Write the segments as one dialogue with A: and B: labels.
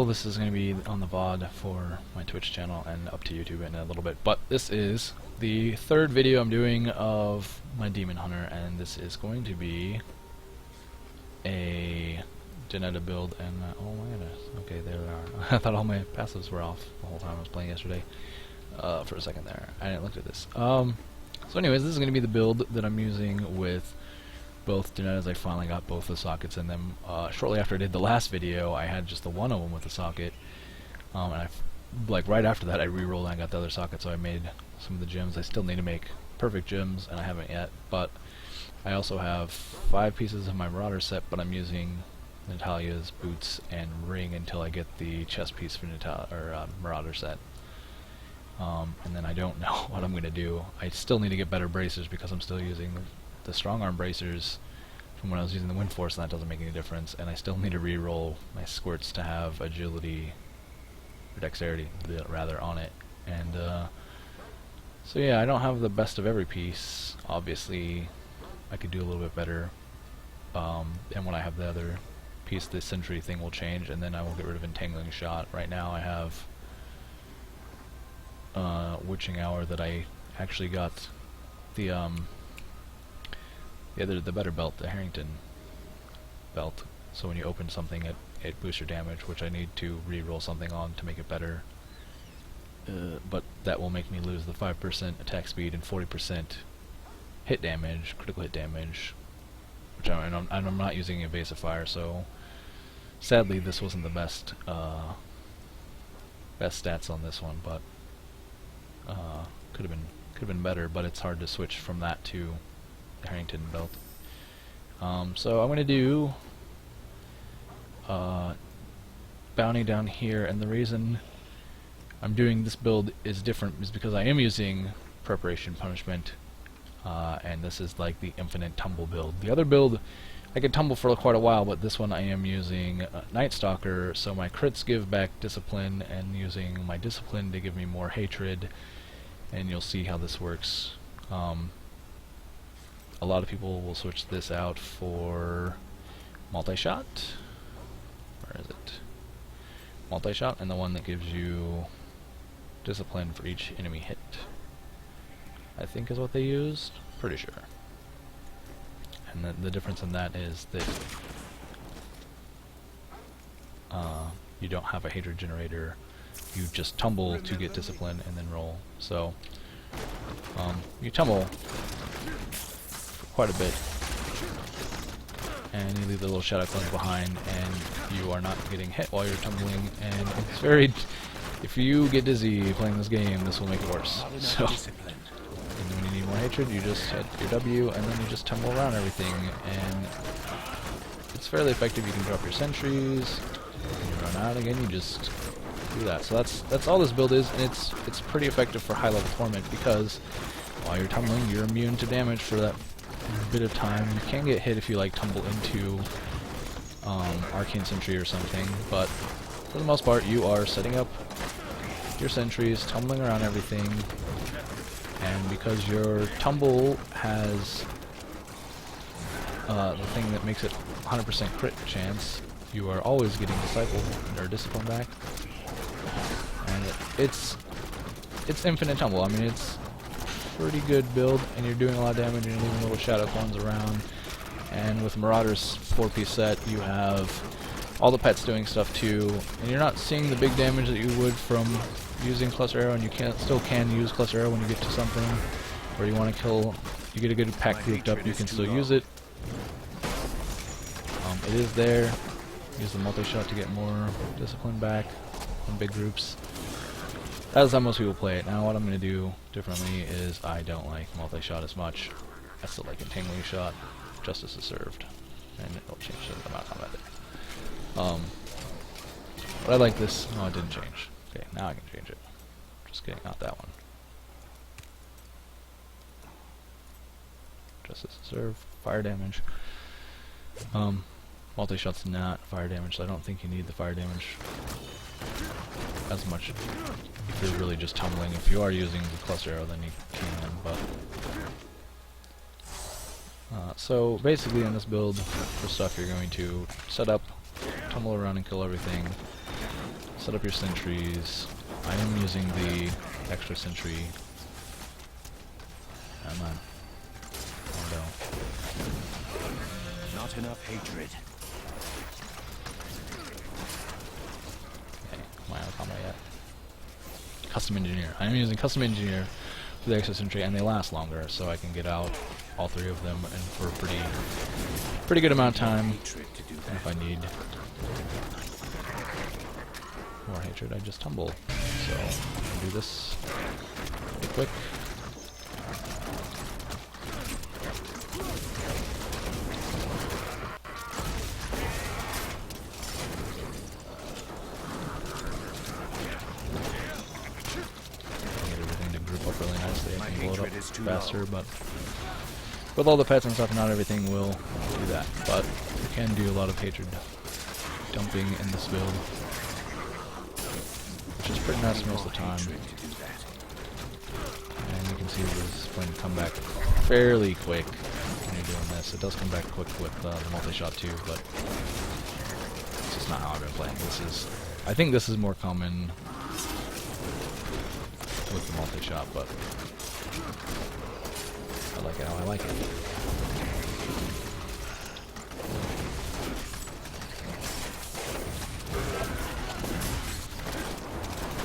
A: Well, this is going to be on the VOD for my Twitch channel and up to YouTube in a little bit, but this is the third video I'm doing of my Demon Hunter, and this is going to be a Denatta build, and oh my goodness, okay, there we are. I thought all my passives were off the whole time I was playing yesterday, for a second there. I didn't look at this. So anyways, this is going to be the build that I'm using with both Denattas. I finally got both the sockets in them. Shortly after I did the last video, I had just the one of them with the socket, and like right after that I re-rolled and I got the other socket, so I made some of the gems. I still need to make perfect gems, and I haven't yet, but I also have 5 pieces of my Marauder set, but I'm using Natalia's boots and ring until I get the chest piece for Marauder set. And then I don't know what I'm going to do. I still need to get better bracers because I'm still using the strong arm bracers from when I was using the wind force, and that doesn't make any difference. And I still need to re-roll my squirts to have agility or dexterity rather on it. And so yeah, I don't have the best of every piece. Obviously I could do a little bit better, and when I have the other piece, the sentry thing will change, and then I will get rid of entangling shot. Right now I have witching hour that I actually got the better belt, the Harrington belt, so when you open something it boosts your damage, which I need to re-roll something on to make it better, but that will make me lose the 5% attack speed and 40% hit damage, critical hit damage, which I'm not using evasive fire, so sadly this wasn't the best stats on this one, but could have been better, but it's hard to switch from that to the Harrington belt. So I'm going to do bounty down here, and the reason I'm doing this build is different is because I am using preparation punishment, and this is like the infinite tumble build. The other build I could tumble for quite a while, but this one I am using Night Stalker, so my crits give back discipline, and using my discipline to give me more hatred, and you'll see how this works. A lot of people will switch this out for multi-shot. Where is it? Multi-shot, and the one that gives you discipline for each enemy hit, I think is what they used. Pretty sure. And the difference in that is that you don't have a hatred generator. You just tumble to get discipline and then roll. So you tumble quite a bit, and you leave the little shadow clones behind, and you are not getting hit while you're tumbling, and it's very... if you get dizzy playing this game, this will make it worse. So, and then when you need more hatred, you just hit your W, and then you just tumble around everything, and it's fairly effective. You can drop your sentries, and you run out again, you just do that. So that's all this build is, and it's pretty effective for high-level torment, because while you're tumbling, you're immune to damage for that bit of time. You can get hit if you like tumble into Arcane Sentry or something, but for the most part you are setting up your sentries, tumbling around everything, and because your tumble has the thing that makes it 100% crit chance, you are always getting discipled or discipline back, and it's infinite tumble. I mean, it's pretty good build, and you're doing a lot of damage, and you're leaving little shadow clones around. And with Marauder's 4-piece set, you have all the pets doing stuff too, and you're not seeing the big damage that you would from using Cluster Arrow, and you still can use Cluster Arrow when you get to something where you want to kill. You get a good pack grouped up, you can still use it. It is there. Use the multi-shot to get more discipline back in big groups. That's how most people play it. Now what I'm going to do differently is I don't like multi-shot as much. I still like entangling shot. Justice is served. And it'll change the amount of combat there. But I like this. No, it didn't change. Okay, now I can change it. Just kidding, not that one. Justice is served. Fire damage. Multi-shot's not fire damage, so I don't think you need the fire damage as much if you're really just tumbling. If you are using the cluster arrow, then you can, but so basically in this build for stuff, you're going to set up, tumble around and kill everything, Set up your sentries. I am using the extra sentry. Come on. Oh no.
B: Not enough hatred.
A: Okay, am I out of combat yet? Custom engineer. I am using custom engineer for the extra sentry, and they last longer, so I can get out all three of them and for a pretty good amount of time. And if I need more hatred, I just tumble. So I'll do this pretty quick. Get everything to group up really nicely. I can blow it up faster, but with all the pets and stuff, not everything will do that. But you can do a lot of hatred dumping in this build, which is pretty nice most of the time. And you can see this is going to come back fairly quick when you're doing this. It does come back quick with the multi-shot too, but it's just not how I've been playing. I think this is more common with the multi-shot, but I like it how I like it.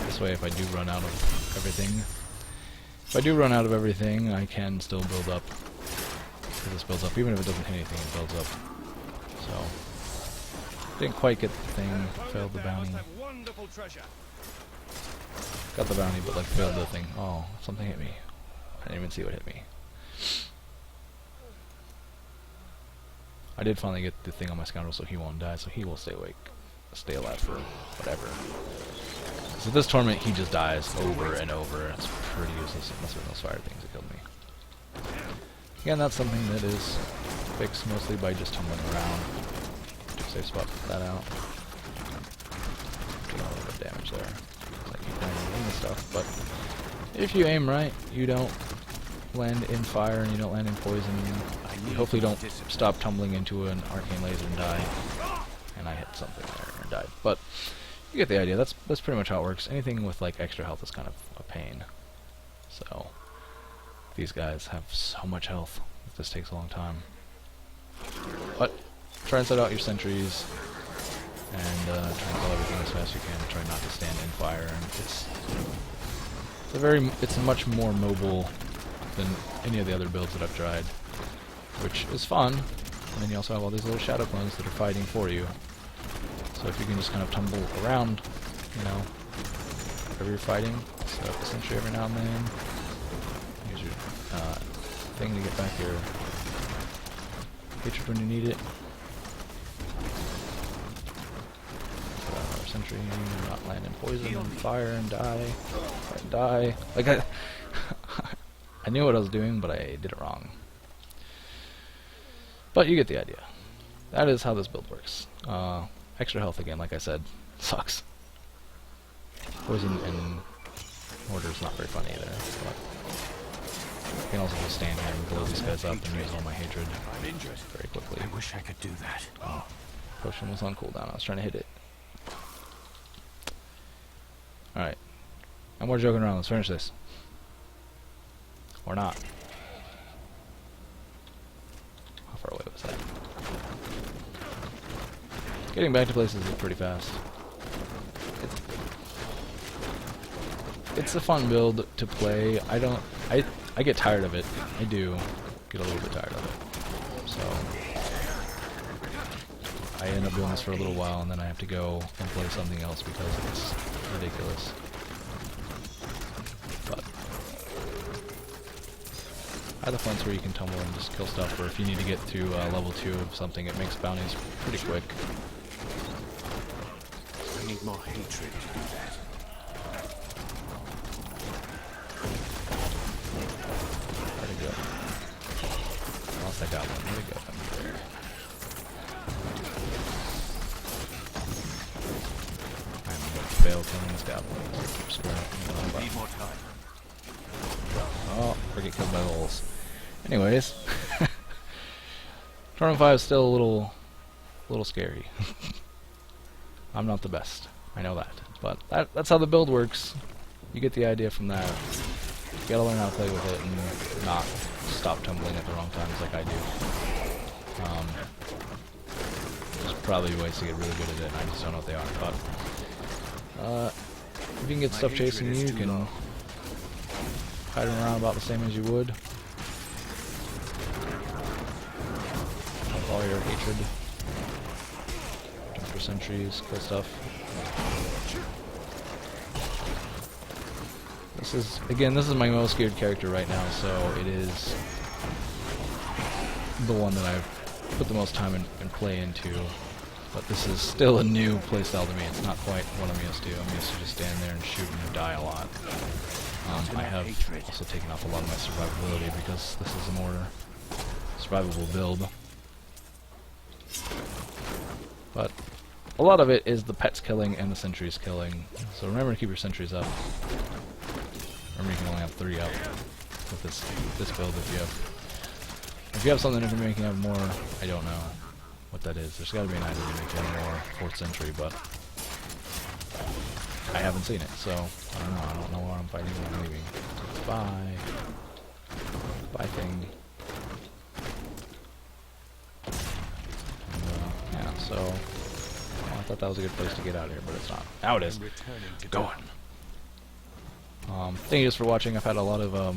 A: This way, if I do run out of everything, I can still build up. This builds up, even if it doesn't hit anything, it builds up. So, didn't quite get the thing, failed the bounty. Got the bounty, but like failed the thing. Oh, something hit me. I didn't even see what hit me. I did finally get the thing on my scoundrel, so he won't die, so he will stay alive for whatever. So this tournament, he just dies over and over. It's pretty useless unless there's those fire things that killed me. Again, that's something that is fixed mostly by just tumbling around. Safe spot, put that out. Doing a little bit of damage there. Like you can aim and stuff, but if you aim right, you don't land in fire and you don't land in poison. You hopefully don't stop tumbling into an arcane laser and die. And I hit something there and died. But you get the idea. That's pretty much how it works. Anything with like extra health is kind of a pain. So these guys have so much health. This takes a long time. But try and set out your sentries and try and kill everything as fast as you can. Try not to stand in fire. And it's much more mobile than any of the other builds that I've tried, which is fun. And then you also have all these little shadow clones that are fighting for you. So if you can just kind of tumble around, you know, wherever you're fighting, set up the sentry every now and then. Use your thing to get back your hatred when you need it. Sentry, not land in poison and fire and die. And die. Like I knew what I was doing, but I did it wrong. But you get the idea. That is how this build works. Extra health again, like I said, sucks. Poison and mortar is not very fun either. But I can also just stand here and blow these guys up and use all my hatred very quickly.
B: I wish I could do that.
A: Oh, potion was on cooldown. I was trying to hit it. Alright. No more joking around. Let's finish this. Or not. How far away was that? Getting back to places is pretty fast. It's a fun build to play. I get tired of it. I do get a little bit tired of it. So I end up doing this for a little while and then I have to go and play something else because it's ridiculous. But either fronts where you can tumble and just kill stuff, or if you need to get to level 2 of something, it makes bounties pretty quick.
B: I need more hatred to do that.
A: Where'd it go? Lost that goblin. Where'd it go? There. I'm going to fail killing this goblin. Keep squaring.
B: Need more time.
A: Oh, or get killed by holes. Anyways, Tournament 5 is still a little scary. I'm not the best. I know that. But that's how the build works. You get the idea from that. You gotta learn how to play with it and not stop tumbling at the wrong times like I do. There's probably ways to get really good at it, and I just don't know what they are. But if you can get stuff chasing you, you can kite around about the same as you would. With all your hatred. Jump for sentries, kill stuff. This is my most scared character right now, so it is the one that I've put the most time and play into. But this is still a new playstyle to me. It's not quite what I'm used to. I'm used to just stand there and shoot and die a lot. I have also taken off a lot of my survivability because this is a more survivable build. But a lot of it is the pets killing and the sentries killing. So remember to keep your sentries up. Remember you can only have 3 up with this build if you have something that can make you have more. I don't know what that is. There's got to be an item to make you have more 4th century, but I haven't seen it, so I don't know. I don't know where I'm fighting when I'm leaving. Bye thing. And, yeah, so I thought that was a good place to get out of here, but it's not. Now it is. Going. Thank you guys for watching. I've had a lot of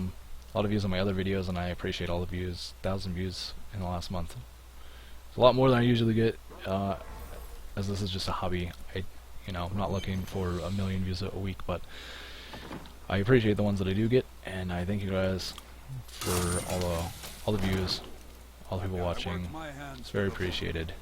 A: views on my other videos, and I appreciate all the views. 1,000 views in the last month. It's a lot more than I usually get, as this is just a hobby. I'm not looking for 1 million views a week, but I appreciate the ones that I do get, and I thank you guys for all the views, all the people watching. It's very appreciated.